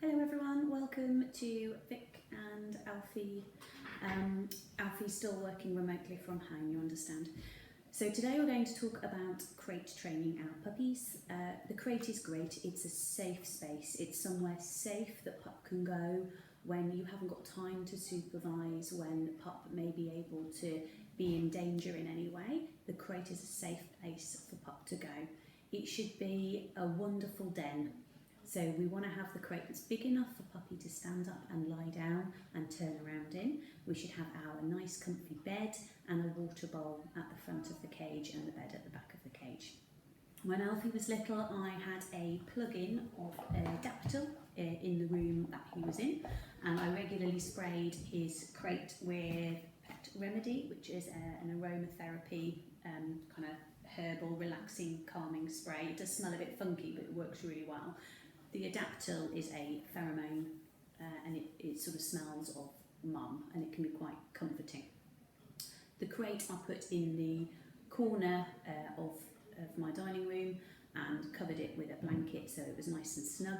Hello everyone, welcome to Vic and Alfie. Alfie's still working remotely from home, you understand. So today we're going to talk about crate training our puppies. The crate is great, it's a safe space, it's somewhere safe that pup can go when you haven't got time to supervise, when pup may be able to be in danger in any way. The crate is a safe place for pup to go. It should be a wonderful den. So we want to have the crate that's big enough for puppy to stand up and lie down and turn around in. We should have our nice comfy bed and a water bowl at the front of the cage and the bed at the back of the cage. When Alfie was little, I had a plug-in of a Daptil in the room that he was in, and I regularly sprayed his crate with Pet Remedy, which is an aromatherapy kind of herbal, relaxing, calming spray. It does smell a bit funky, but it works really well. The Adaptil is a pheromone and it sort of smells of mum, and it can be quite comforting. The crate I put in the corner of my dining room and covered it with a blanket so it was nice and snug.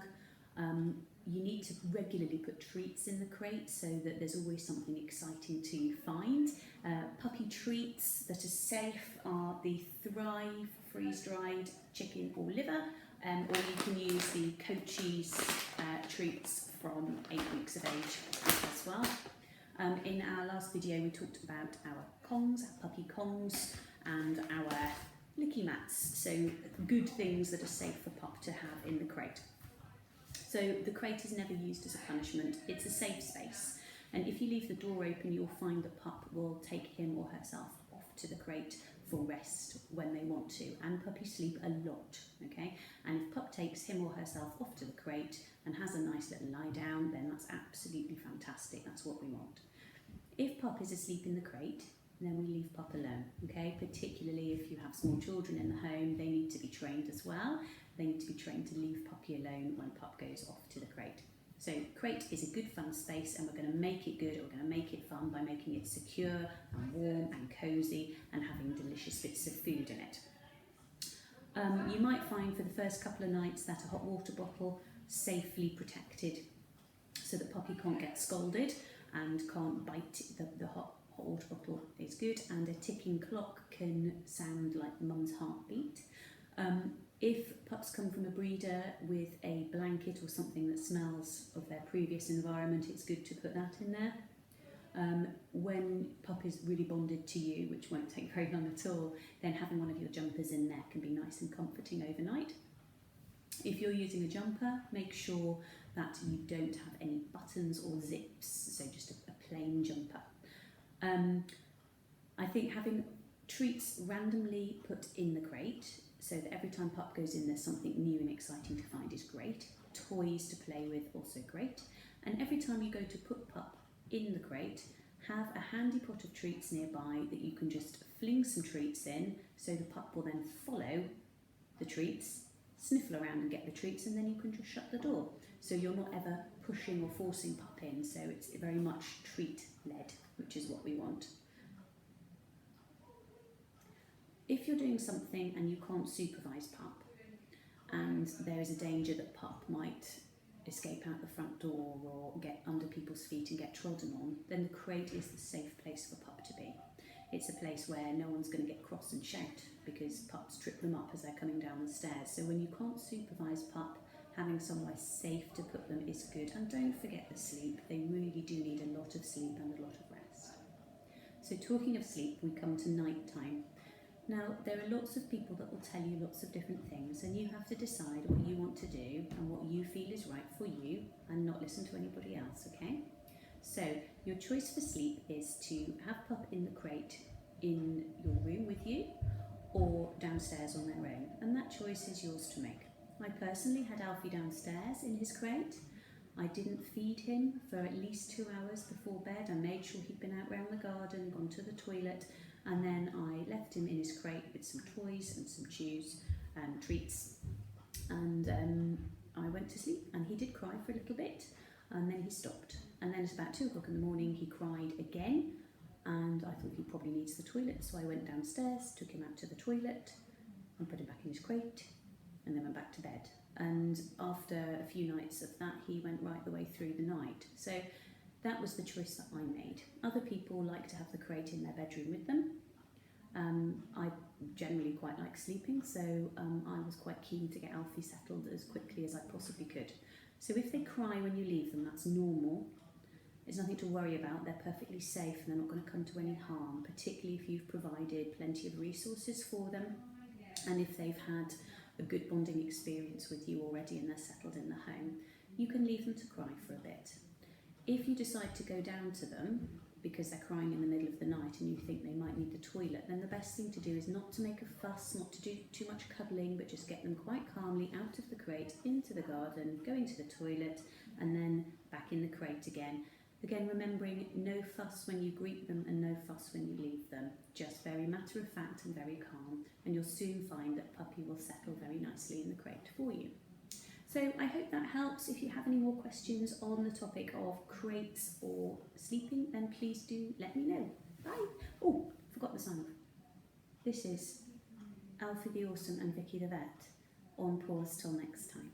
You need to regularly put treats in the crate so that there's always something exciting to find. Puppy treats that are safe are the Thrive freeze-dried chicken or liver, or you can use the Cochise treats from 8 weeks of age as well. In our last video we talked about our Kongs, our puppy Kongs, and our licky mats, so good things that are safe for pup to have in the crate. So the crate is never used as a punishment, it's a safe space, and if you leave the door open you'll find that pup will take him or herself off to the crate for rest when they want to, and puppies sleep a lot, okay? And if pup takes him or herself off to the crate and has a nice little lie down, then that's absolutely fantastic, that's what we want. If pup is asleep in the crate, then we leave pup alone, okay? Particularly if you have small children in the home, they need to be trained as well. They need to be trained to leave puppy alone when pup goes off to the crate. So crate is a good fun space, and we're going to make it good, we're going to make it fun by making it secure and warm and cosy and having delicious bits of food in it. You might find for the first couple of nights that a hot water bottle safely protected so that puppy can't get scolded and can't bite the hot water bottle is good, and a ticking clock can sound like mum's heartbeat. If pups come from a breeder with a blanket or something that smells of their previous environment, it's good to put that in there. When pup is really bonded to you, which won't take very long at all, then having one of your jumpers in there can be nice and comforting overnight. If you're using a jumper, make sure that you don't have any buttons or zips, so just a plain jumper. I think having treats randomly put in the crate so that every time pup goes in there's something new and exciting to find is great. Toys to play with, also great. And every time you go to put pup in the crate, have a handy pot of treats nearby that you can just fling some treats in, so the pup will then follow the treats, sniffle around and get the treats, and then you can just shut the door. So you're not ever pushing or forcing pup in, so it's very much treat-led, which is what we want. If you're doing something and you can't supervise pup, and there is a danger that pup might escape out the front door or get under people's feet and get trodden on, then the crate is the safe place for pup to be. It's a place where no one's going to get cross and shout because pups trip them up as they're coming down the stairs. So when you can't supervise pup, having somewhere safe to put them is good. And don't forget the sleep. They really do need a lot of sleep and a lot of rest. So talking of sleep, we come to night time. Now, there are lots of people that will tell you lots of different things, and you have to decide what you want to do and what you feel is right for you and not listen to anybody else, okay? So your choice for sleep is to have pup in the crate in your room with you or downstairs on their own, and that choice is yours to make. I personally had Alfie downstairs in his crate. I didn't feed him for at least 2 hours before bed. I made sure he'd been out round the garden, gone to the toilet, and then I left him in his crate with some toys and some chews and treats, and I went to sleep, and he did cry for a little bit and then he stopped, and then at about 2 o'clock in the morning he cried again, and I thought he probably needs the toilet, so I went downstairs, took him out to the toilet and put him back in his crate, and then went back to bed. and after a few nights of that he went right the way through the night. So that was the choice that I made. Other people like to have the crate in their bedroom with them. I generally quite like sleeping, so I was quite keen to get Alfie settled as quickly as I possibly could. So if they cry when you leave them, that's normal. There's nothing to worry about. They're perfectly safe and they're not going to come to any harm, particularly if you've provided plenty of resources for them and if they've had a good bonding experience with you already and they're settled in the home. You can leave them to cry for a bit. If you decide to go down to them because they're crying in the middle of the night and you think they might need the toilet, then the best thing to do is not to make a fuss, not to do too much cuddling, but just get them quite calmly out of the crate, into the garden, go into the toilet, and then back in the crate again. Again, remembering no fuss when you greet them and no fuss when you leave them. Just very matter of fact and very calm, and you'll soon find that puppy will settle very nicely in the crate for you. So I hope that helps. If you have any more questions on the topic of crates or sleeping, then please do let me know. Bye. Oh, forgot the sign off. This is Alfie the Awesome and Vicky the Vet on pause till next time.